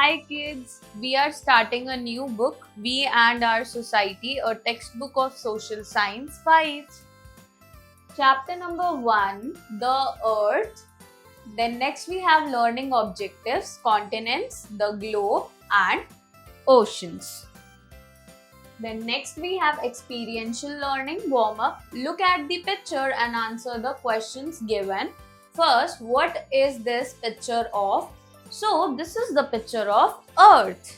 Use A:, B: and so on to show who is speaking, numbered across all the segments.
A: Hi kids, we are starting a new book, We and Our Society, a textbook of social science 5. Chapter number 1, The Earth. Then next we have learning objectives, continents, the globe and oceans. Then next we have experiential learning, warm up. Look at the picture and answer the questions given. First, what is this picture of? So this is the picture of Earth.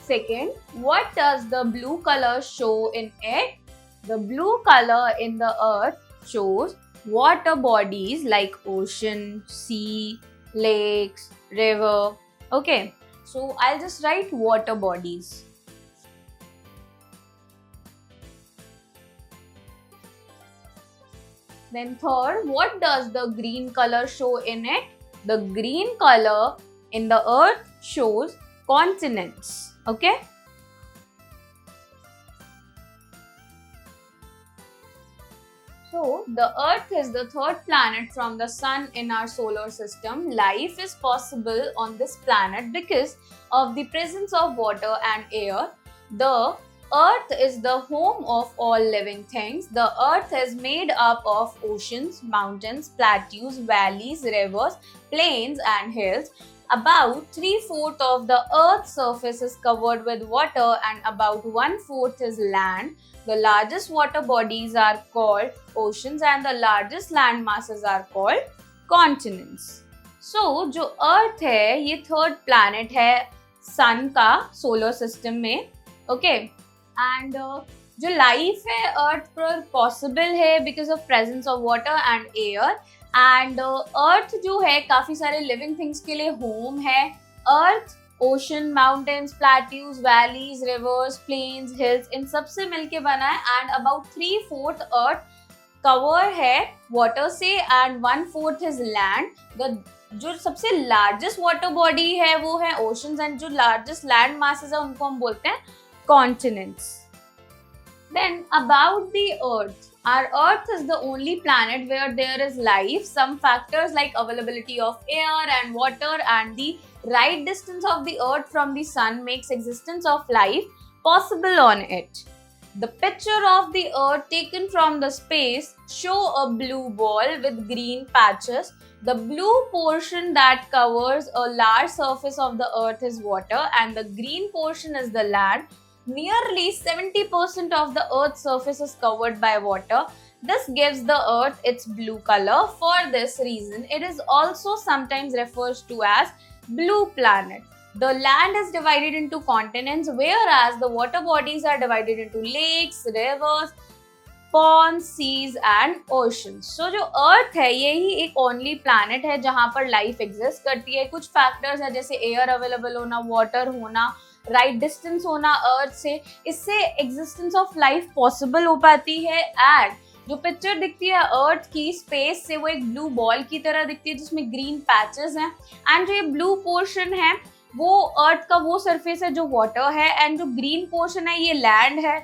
A: Second, what does the blue color show in it? The blue color in the Earth shows water bodies like ocean, sea, lakes, river. Okay, so I'll just write water bodies. Then third, what does the green color show in it? The green color in the Earth shows continents. Okay. So, the Earth is the third planet from the Sun in our solar system. Life is possible on this planet because of the presence of water and air. The Earth is the home of all living things. The Earth is made up of oceans, mountains, plateaus, valleys, rivers, plains and hills. About 3/4 of the Earth's surface is covered with water and about 1/4 is land. The largest water bodies are called oceans and the largest land masses are called continents. So, जो Earth है ये third planet है सन का solar system में. Okay and जो life है अर्थ पर possible है because of presence of water and air. And earth जो है काफी सारे लिविंग थिंग्स के लिए होम है. Earth ocean, mountains, plateaus, valleys, rivers, plains, hills इन सबसे मिलके बना है. एंड अबाउट 3/4 अर्थ कवर है वाटर से एंड 1/4 इज लैंड. जो सबसे लार्जेस्ट वाटर बॉडी है वो है ओशंस एंड जो लार्जेस्ट लैंड मासेस है उनको हम बोलते हैं continents. Then about the Earth. Our Earth is the only planet where there is life. Some factors like availability of air and water and the right distance of the Earth from the Sun makes existence of life possible on it. The picture of the Earth taken from the space show a blue ball with green patches. The blue portion that covers a large surface of the Earth is water and the green portion is the land. Nearly 70% of the Earth's surface is covered by water. This gives the Earth its blue color. For this reason, it is also sometimes referred to as blue planet. The land is divided into continents, whereas the water bodies are divided into lakes, rivers, ponds, seas and oceans. So जो Earth है यही एक only planet है जहाँ पर life exist करती है. कुछ factors है जैसे air available होना, water होना, राइट डिस्टेंस होना अर्थ से, इससे एग्जिस्टेंस ऑफ लाइफ पॉसिबल हो पाती है. एंड जो पिक्चर दिखती है अर्थ की स्पेस से वो एक ब्लू बॉल की तरह दिखती है जिसमें ग्रीन पैचेस हैं. एंड जो ये ब्लू पोर्शन है वो अर्थ का वो सरफेस है जो वाटर है एंड जो ग्रीन पोर्शन है ये लैंड है.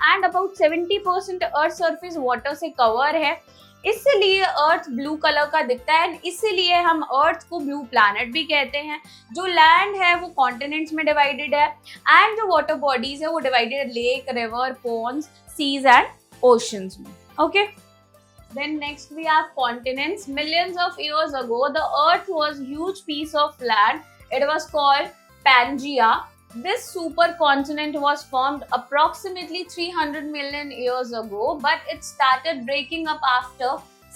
A: And about 70% earth surface water से कवर है. इसलिए अर्थ ब्लू कलर का दिखता है एंड इसीलिए हम अर्थ को ब्लू प्लैनेट भी कहते हैं. जो लैंड है वो कॉन्टिनेंट्स में डिवाइडेड है एंड जो वाटर बॉडीज है वो डिवाइडेड है lake, river, ponds, seas and oceans में. Okay, then next we have continents. Millions of years ago the earth was huge piece of land. It was called Pangaea. This supercontinent was formed approximately 300 million years ago, but it started breaking up after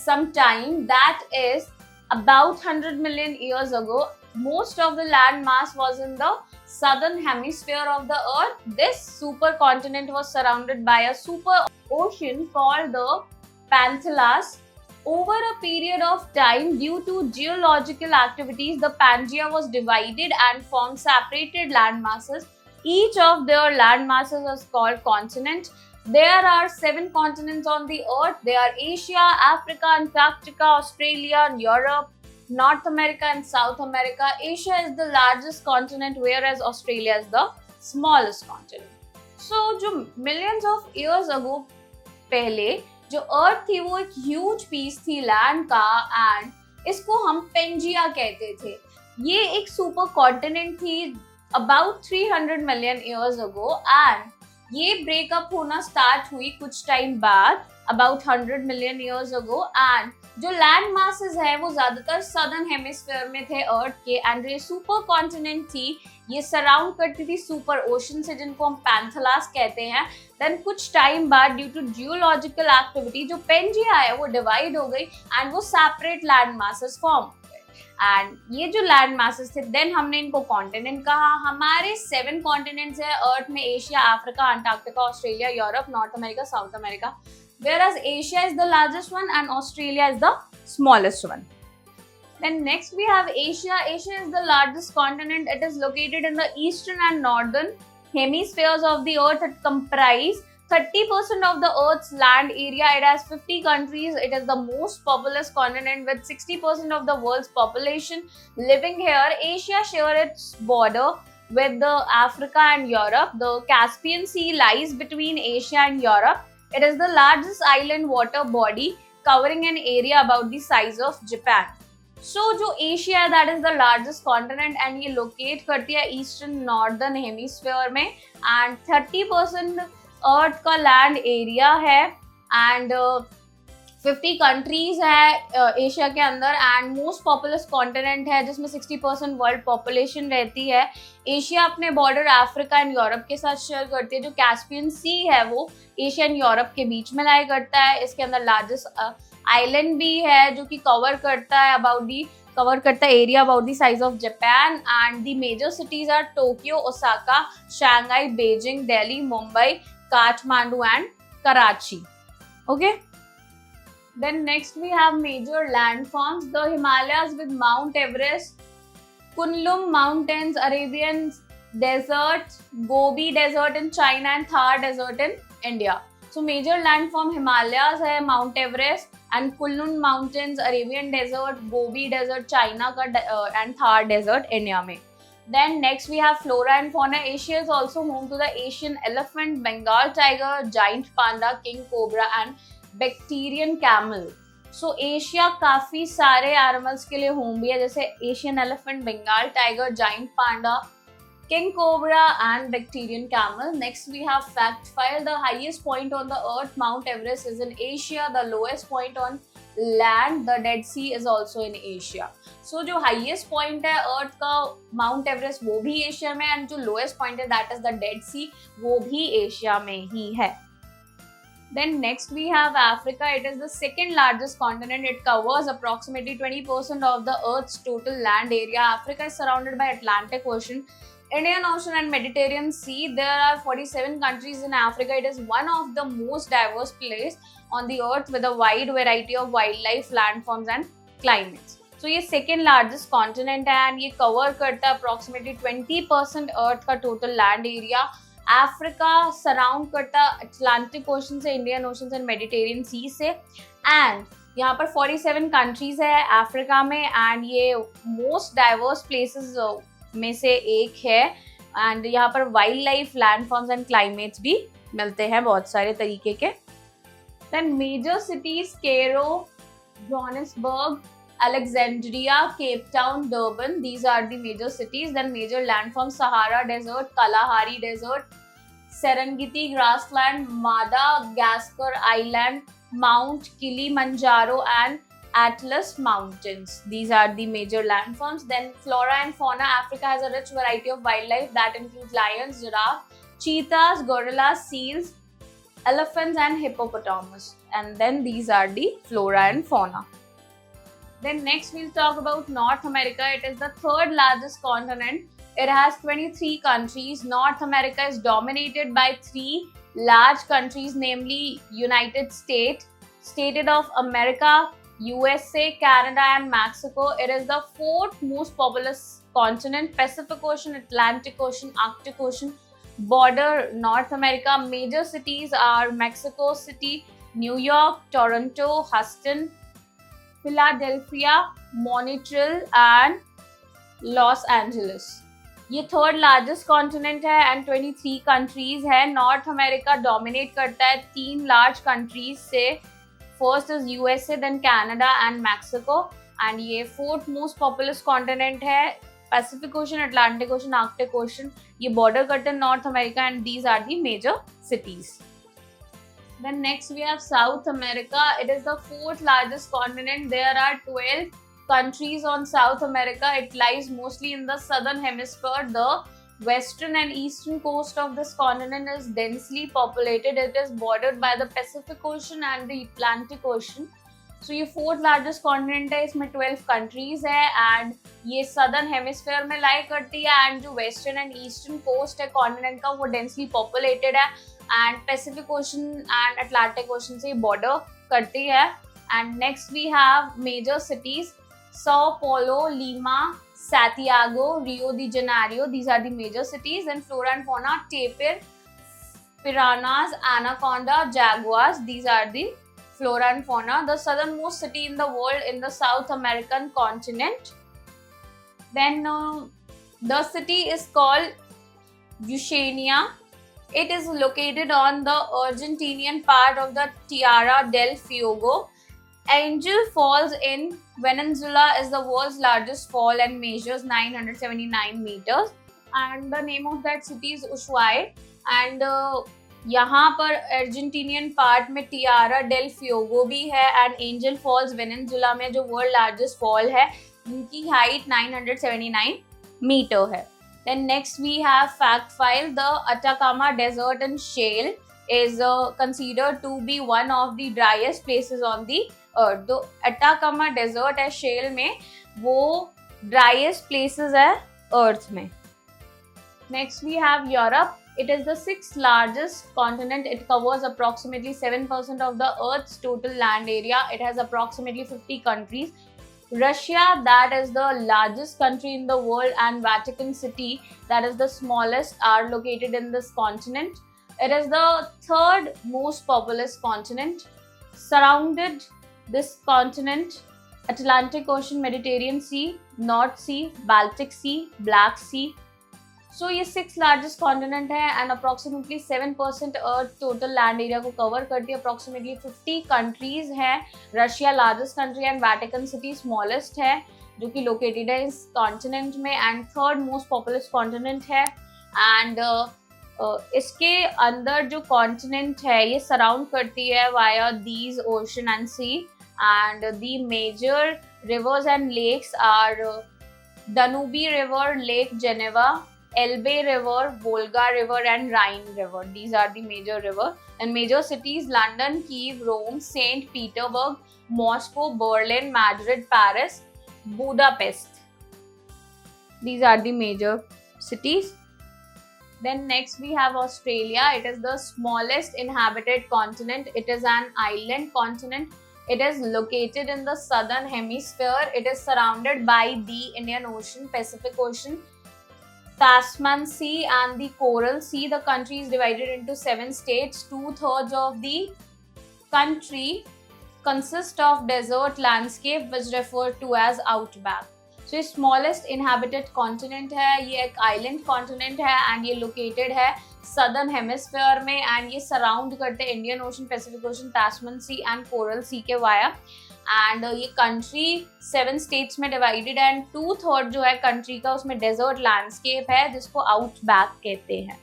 A: some time, that is about 100 million years ago. Most of the land mass was in the southern hemisphere of the Earth. This supercontinent was surrounded by a super ocean called the Panthelas. Over a period of time, due to geological activities, the Pangaea was divided and formed separated land masses. Each of their land masses is called continent. There are 7 continents on the Earth. They are Asia, Africa, Antarctica, Australia, Europe, North America and South America. Asia is the largest continent, whereas Australia is the smallest continent. So, जो millions of years ago पहले जो अर्थ थी वो एक huge piece थी land का and इसको हम पेंजिया कहते थे। ये एक सुपर कॉन्टिनेंट थी about 300 million years ago, and ये ब्रेकअप होना स्टार्ट हुई कुछ टाइम बाद about 100 million years ago. And जो लैंड मासेस है वो ज्यादातर सदर्न हेमिस्फीयर में थे अर्थ के, एंड ये सुपर कॉन्टिनेंट थी, ये सराउंड करती थी सुपर ओशन से, जिनको हम पैंथेलास कहते हैं। देन कुछ टाइम बाद ड्यू टू जियोलॉजिकल एक्टिविटी जो पेंजिया है वो डिवाइड हो गई एंड वो सेपरेट लैंड मासेस फॉर्म हो गए। एंड ये जो लैंड मासेस थे देन हमने इनको कॉन्टिनेंट कहा। हमारे 7 कॉन्टिनेंट्स है अर्थ में, Asia, Africa, Antarctica, Australia, Europe, north America, south America, whereas Asia is the largest one and Australia is the smallest one. Then next we have Asia. Asia is the largest continent. It is located in the eastern and northern hemispheres of the earth. It comprises 30% of the earth's land area. It has 50 countries. It is the most populous continent with 60% of the world's population living here. Asia shares its border with the Africa and Europe. The Caspian Sea lies between Asia and Europe. It is the largest island water body covering an area about the size of Japan. So जो Asia that is the largest continent and ये locate करती है eastern northern hemisphere में, and 30% अर्थ का land area है, and 50 countries है Asia के अंदर, एंड मोस्ट पॉपुलस कॉन्टिनेंट है जिसमें 60% वर्ल्ड पॉपुलेशन रहती है। एशिया अपने बॉर्डर अफ्रीका एंड यूरोप के साथ शेयर करती है। जो कैस्पियन सी है वो एशिया एंड यूरोप के बीच में लाई करता है। इसके अंदर लार्जेस्ट आइलैंड भी है जो कि कवर करता है area about the size of Japan, and the major cities are Tokyo, Osaka, Shanghai, Beijing, Delhi, Mumbai, Kathmandu and Karachi. Okay, then next we have major landforms, the Himalayas with Mount Everest, Kunlun Mountains, Arabian Desert, Gobi Desert in China and Thar Desert in India. So major landform Himalayas है, Mount Everest and Kunlun Mountains, Arabian Desert, Gobi Desert China का and Thar Desert India में. Then next we have flora and fauna. Asia is also home to the Asian elephant, Bengal tiger, giant panda, king cobra and Bactrian camel. So Asia काफी सारे animals के लिए home भी है, जैसे Asian elephant, Bengal tiger, giant panda, king cobra and Bactrian camel. Next we have fact file, the highest point on the earth Mount Everest is in Asia, the lowest point on land the Dead Sea is also in Asia. So जो highest point है अर्थ का mount Everest वो भी Asia में, and जो lowest point है that is the Dead सी वो भी एशिया में ही है। Then next we have Africa. It is the second largest continent. It covers approximately 20% of the Earth's total land area. Africa is surrounded by Atlantic Ocean, Indian Ocean and Mediterranean Sea. There are 47 countries in Africa. It is one of the most diverse places on the earth with a wide variety of wildlife, landforms and climates. So ये second largest continent है and ये cover करता है approximately 20% Earth का total land area. Africa surround करता Atlantic ocean से, Indian ocean से, Mediterranean सी से, एंड यहाँ पर 47 कंट्रीज है अफ्रीका में, एंड ये मोस्ट डाइवर्स प्लेसेस में से एक है, एंड यहाँ पर wildlife, landforms and climates भी मिलते हैं बहुत सारे तरीके के। Then major cities Cairo, Johannesburg, Alexandria, Cape Town, Durban. These are the major cities. Then major landforms: Sahara Desert, Kalahari Desert, Serengeti Grassland, Madagascar Island, Mount Kilimanjaro and Atlas Mountains. These are the major landforms. Then flora and fauna. Africa has a rich variety of wildlife that includes lions, giraffe, cheetahs, gorillas, seals, elephants and hippopotamus. And then these are the flora and fauna. Then next we'll talk about North America. It is the third largest continent. It has 23 countries. North America is dominated by 3 large countries, namely United States, States of America, USA, Canada and Mexico. It is the 4th most populous continent. Pacific Ocean, Atlantic Ocean, Arctic Ocean border North America. Major cities are Mexico City, New York, Toronto, Houston, Philadelphia, Montreal and Los Angeles. ये third largest continent है and 23 countries है। North America dominate करता है 3 large countries से। First is USA, then Canada and Mexico, and ये fourth most populous continent है. Pacific Ocean, Atlantic Ocean, Arctic Ocean ये border करते हैं North America and these are the major cities. Then next we have South America. It is the fourth largest continent. There are 12 countries on South America. It lies mostly in the southern hemisphere. The western and eastern coast of this continent is densely populated. It is bordered by the Pacific Ocean and the Atlantic Ocean. So ये fourth largest continent है, इसमें 12 countries है and ये southern hemisphere में lie करती है and जो western and eastern coast है continent का वो densely populated है and Pacific Ocean and Atlantic Ocean से border करती है. And next we have major cities Sao Paulo, Lima, Santiago, Rio de Janeiro. These are the major cities. And flora and fauna, tapir, piranhas, anaconda, jaguars. These are the flora and fauna. The southernmost city in the world in the South American continent. Then the city is called Ucrania. It is located on the Argentinian part of the Tierra del Fuego. Angel Falls in Venezuela is the world's largest fall and measures 979 meters. And the name of that city is Ushuaia. And यहाँ पर Argentinian part में Tiara del Fuego भी है and angel false Venezuela में जो world largest fall है उनकी height 979 metre है. Then next we have fact file. The Atacama Desert and Shale is considered to be one of the driest places on the earth. The Atacama Desert and Shale में वो driest places है earth में. Next we have Europe. It is the sixth largest continent. It covers approximately 7% of the Earth's total land area. It has approximately 50 countries. Russia, that is the largest country in the world, and Vatican City, that is the smallest, are located in this continent. It is the third most populous continent. Surrounded this continent, Atlantic Ocean, Mediterranean Sea, North Sea, Baltic Sea, Black Sea. So ये six largest continent है and approximately 7% earth total land area को cover करती है. Approximately 50 countries हैं. Russia largest country and Vatican City smallest है जो कि located है इस कॉन्टिनेंट में and third most populous continent है. एंड इसके अंदर जो कॉन्टिनेंट है ये सराउंड करती है via these ocean and sea and the major rivers and lakes are Danube River, Lake Geneva, Elbe River, Volga River and Rhine River. These are the major rivers. And major cities London, Kiev, Rome, St. Petersburg, Moscow, Berlin, Madrid, Paris, Budapest. These are the major cities. Then next we have Australia. It is the smallest inhabited continent. It is an island continent. It is located in the southern hemisphere. It is surrounded by the Indian Ocean, Pacific Ocean, Tasman Sea and the Coral Sea. The country is divided into 7 states. 2/3 of the country consists of desert landscape which referred to as outback. So ये smallest inhabited continent है, ये एक island continent है and ये located है southern hemisphere में and ये surround करते हैं Indian Ocean, Pacific Ocean, Tasman Sea and Coral Sea के वाया. एंड ये कंट्री 7 स्टेट्स में डिवाइडेड एंड 2/3 जो है कंट्री का उसमें डेजर्ट लैंडस्केप है जिसको आउटबैक कहते हैं.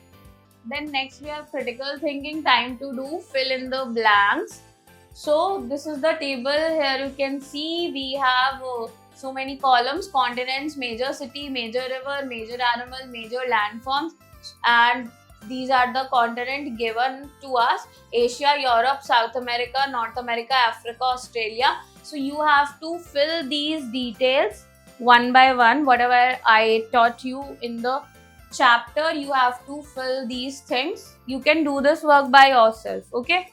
A: Then next we have critical thinking, time to do fill in the blanks. So this is the table. Here you can see we have so many columns: continents, major city, major river, major animal, major landforms, and these are the continent given to us: Asia, Europe, South America, North America, Africa, Australia. So you have to fill these details one by one. Whatever I taught you in the chapter, you have to fill these things. You can do this work by yourself, okay?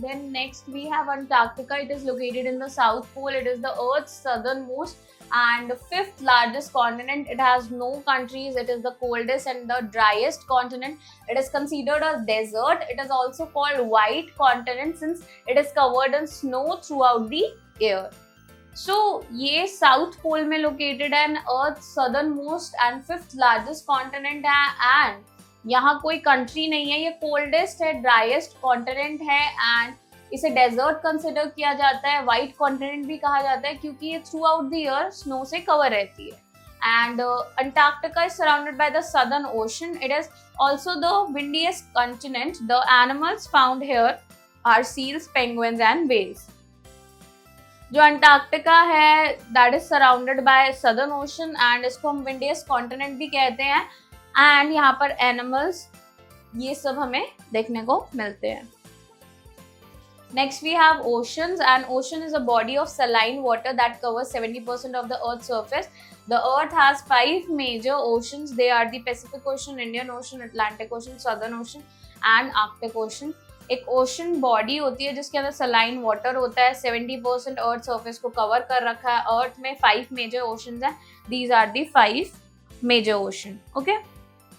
A: Then next we have Antarctica. It is located in the South Pole. It is the Earth's southernmost and 5th largest continent. It has no countries. It is the coldest and the driest continent. It is considered a desert. It is also called white continent since it is covered in snow throughout the year. So ये South Pole में located है and Earth's southernmost and 5th largest continent है and यहाँ कोई country नहीं है. ये coldest है, ड्राइएस्ट कॉन्टिनेंट है एंड इसे डेजर्ट कंसिडर किया जाता है, व्हाइट कॉन्टिनेंट भी कहा जाता है क्योंकि ये through out the year snow से कवर रहती है. And Antarctica is surrounded by the Southern Ocean. It is also the windiest continent. The animals found here are seals, penguins and whales. जो अंटार्कटिका है that is surrounded by southern ocean and इसको हम विंडियस्ट continent भी कहते हैं. And यहाँ पर animals ये सब हमें देखने को मिलते हैं. Next we have oceans, and ocean is a body of saline water that covers 70% of the earth's surface. The earth has 5 major oceans. They are the Pacific Ocean, Indian Ocean, Atlantic Ocean, Southern Ocean and Arctic Ocean. एक ocean body होती है जिसके अंदर saline water होता है. 70% earth surface को cover कर रखा है. अर्थ में 5 मेजर ओशंस हैं. These are the 5 major ocean. Okay.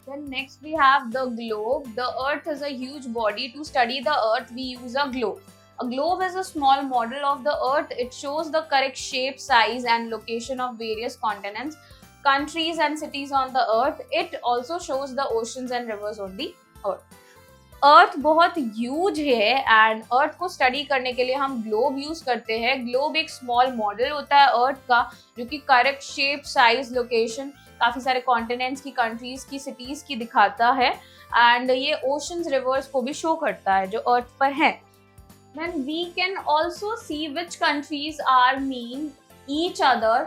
A: Then next we have the globe. The earth is a huge body. To study the earth we use a globe. A globe is a small model of the earth. It shows the correct shape, size and location of various continents, countries and cities on the earth. It also shows the oceans and rivers on the earth. अर्थ बहुत huge है and earth को study करने के लिए हम globe use करते हैं. Globe एक स्मॉल मॉडल होता है अर्थ का जो कि करेक्ट शेप, साइज, लोकेशन, काफी सारे कॉन्टिनेंट्स की, कंट्रीज की, सिटीज की दिखाता है. एंड ये ओशंस, रिवर्स को भी शो करता है जो अर्थ पर है. Then we can also see which countries are mean each other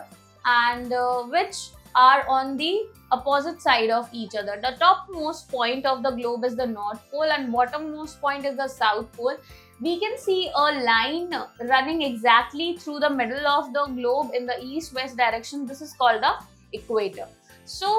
A: and which are on the opposite side of each other. The topmost point of the globe is the North Pole and bottommost point is the South Pole. We can see a line running exactly through the middle of the globe in the east-west direction. This is called the equator. So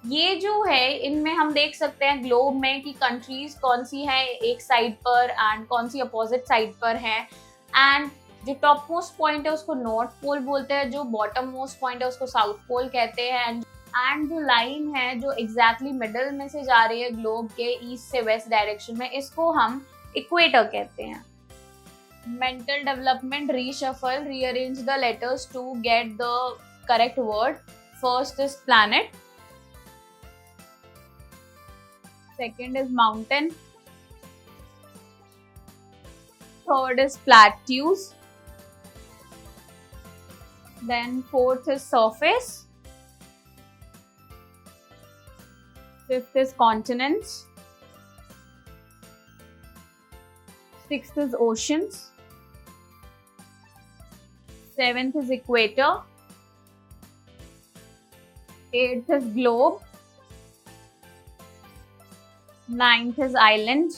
A: ये जो है इनमें हम देख सकते हैं globe में कि कंट्रीज कौन सी हैं एक साइड पर एंड कौन सी अपोजिट साइड पर हैं. एंड जो टॉप मोस्ट पॉइंट है उसको नॉर्थ पोल बोलते हैं, जो बॉटम मोस्ट पॉइंट है उसको साउथ पोल कहते हैं. एंड जो लाइन है जो एग्जैक्टली मिडल में से जा रही है ग्लोब के ईस्ट से वेस्ट डायरेक्शन में, इसको हम इक्वेटर कहते हैं. Mental development, reshuffle, rearrange the letters to get the correct word. First is planet, second is mountain, third is plateaus, then fourth is surface, fifth is continents, sixth is oceans, seventh is equator, eighth is globe, ninth is island.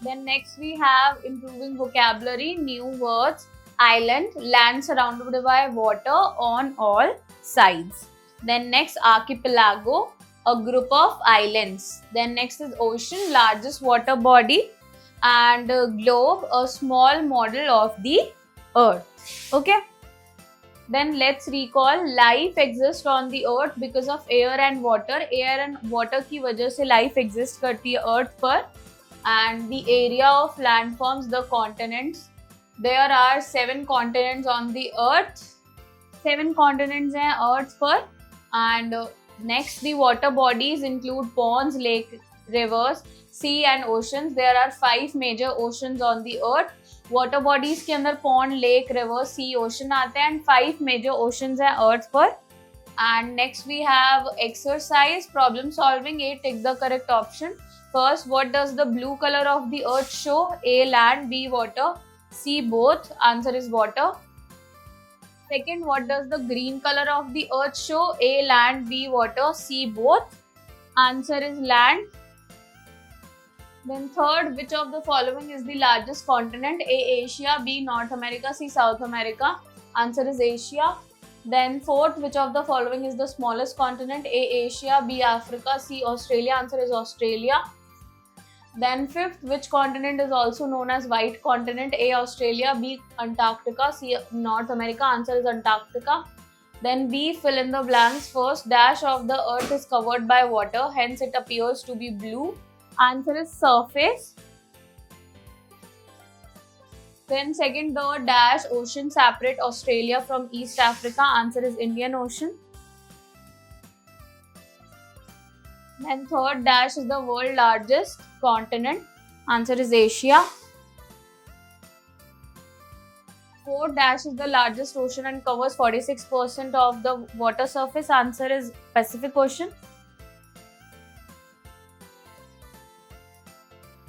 A: Then next we have improving vocabulary, new words. Island, land surrounded by water on all sides. Then next archipelago, a group of islands. Then next is ocean, largest water body, and globe, a small model of the earth. Okay. Then let's recall, life exists on the earth because of air and water. Air and water की वजह से life exist करती है earth पर. And the area of land forms the continents. There are 7 continents on the earth. 7 continents हैं earth पर. And next the water bodies include ponds, lake, rivers, sea and oceans. There are 5 major oceans on the earth. Water bodies के अंदर pond, lake, river, sea, ocean आते हैं and 5 major oceans हैं earth पर. And next we have exercise, problem solving. A, tick the correct option. First, what does the blue colour of the earth show? A, land, B, water, C, both. Answer is water. Second, what does the green colour of the earth show? A, land, B, water, C, both. Answer is land. Then third, which of the following is the largest continent? A, Asia, B, North America, C, South America. Answer is Asia. Then fourth, which of the following is the smallest continent? A, Asia, B, Africa, C, Australia. Answer is Australia. Then fifth, which continent is also known as white continent? A, Australia, B, Antarctica, C, North America. Answer is Antarctica. Then B, fill in the blanks. First, dash of the earth is covered by water, hence it appears to be blue. Answer is surface. Then second, the dash ocean separate Australia from East Africa. Answer is Indian Ocean. Then third, dash is the world's largest continent. Answer is Asia. 4 dash is the largest ocean and covers 46% of the water surface. Answer is Pacific Ocean.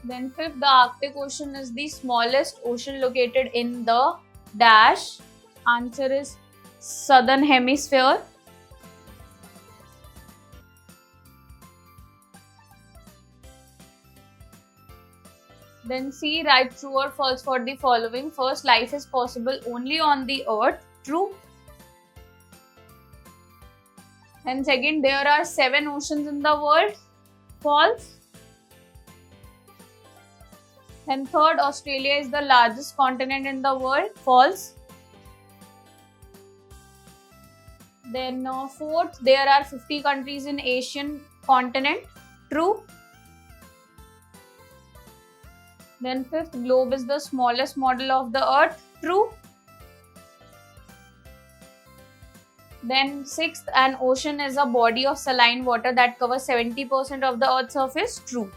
A: Then fifth, the Arctic Ocean is the smallest ocean located in the dash. Answer is Southern Hemisphere. Then C, write true or false for the following. First, life is possible only on the earth. True. And second, there are 7 oceans in the world. False. And third, Australia is the largest continent in the world. False. Then fourth, there are 50 countries in Asian continent. True. Then fifth, globe is the smallest model of the earth. True. Then sixth, an ocean is a body of saline water that covers 70% of the earth's surface. True.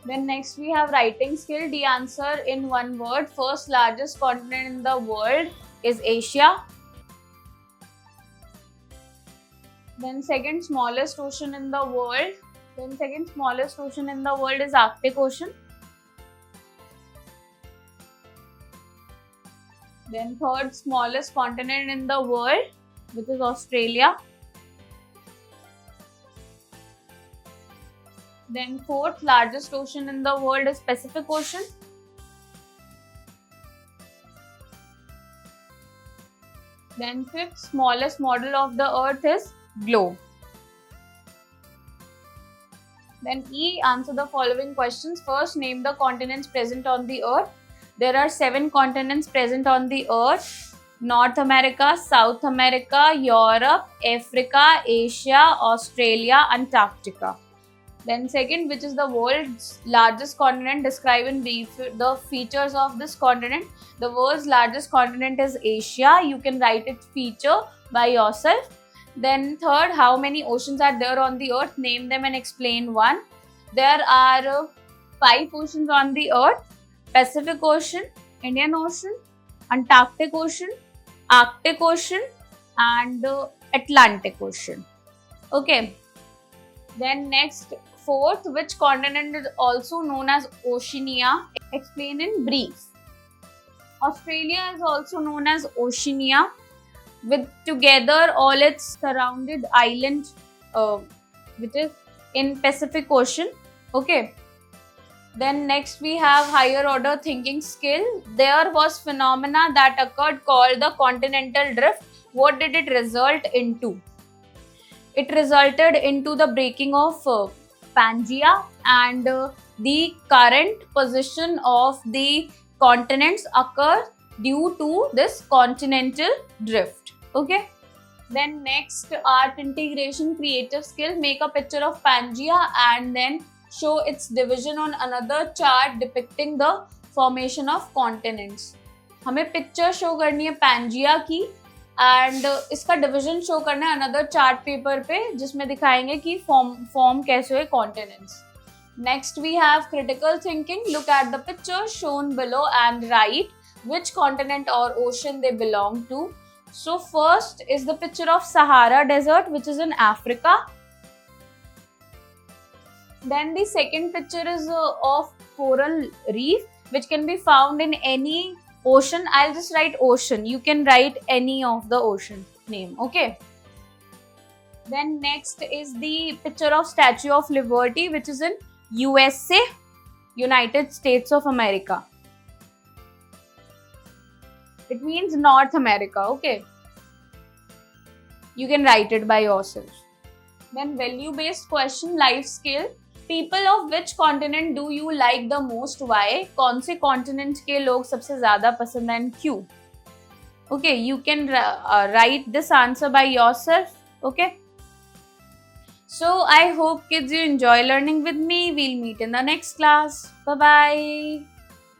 A: Then next we have writing skill. The answer in one word. First largest continent in the world is Asia. Then second smallest ocean in the world. Then second smallest ocean in the world is Arctic Ocean. Then third smallest continent in the world, which is Australia. Then fourth largest ocean in the world is Pacific Ocean. Then fifth smallest model of the earth is globe. Then E, answer the following questions. First, name the continents present on the earth. There are 7 continents present on the earth: North America, South America, Europe, Africa, Asia, Australia, Antarctica. Then second, which is the world's largest continent? Describe in brief the features of this continent. The world's largest continent is Asia. You can write its feature by yourself. Then third, how many oceans are there on the earth? Name them and explain one. There are 5 oceans on the earth: Pacific Ocean, Indian Ocean, Antarctic Ocean, Arctic Ocean, and Atlantic Ocean. Okay. Then next, fourth, which continent is also known as Oceania? Explain in brief. Australia is also known as Oceania, with together all its surrounded islands, which is in Pacific Ocean. Okay. Then next we have higher order thinking skill. There was phenomena that occurred called the continental drift. What did it result into? It resulted into the breaking of Pangaea, and the current position of the continents occur due to this continental drift. Okay. Then next, art integration creative skill. Make a picture of Pangaea and then show its division on another chart depicting the formation of continents. हमें picture show करनी है Pangaea की and इसका division show करना है another chart paper पे जिसमें दिखाएंगे कि फॉर्म कैसे हुए continents. Next we have critical thinking. Look at the picture shown below and write which continent or ocean they belong to. So first is the picture of Sahara Desert, which is in Africa. Then the second picture is of coral reef, which can be found in any ocean. I'll just write ocean. You can write any of the ocean name. Okay. Then next is the picture of Statue of Liberty, which is in USA, United States of America. It means North America. Okay. You can write it by yourself. Then value-based question, life skill. People of which continent do you like the most? Why? कौन से continent के लोग सबसे ज़्यादा पसंद हैं? क्यों? Okay, you can write this answer by yourself. Okay. So I hope kids you enjoy learning with me. We'll meet in the next class. Bye bye.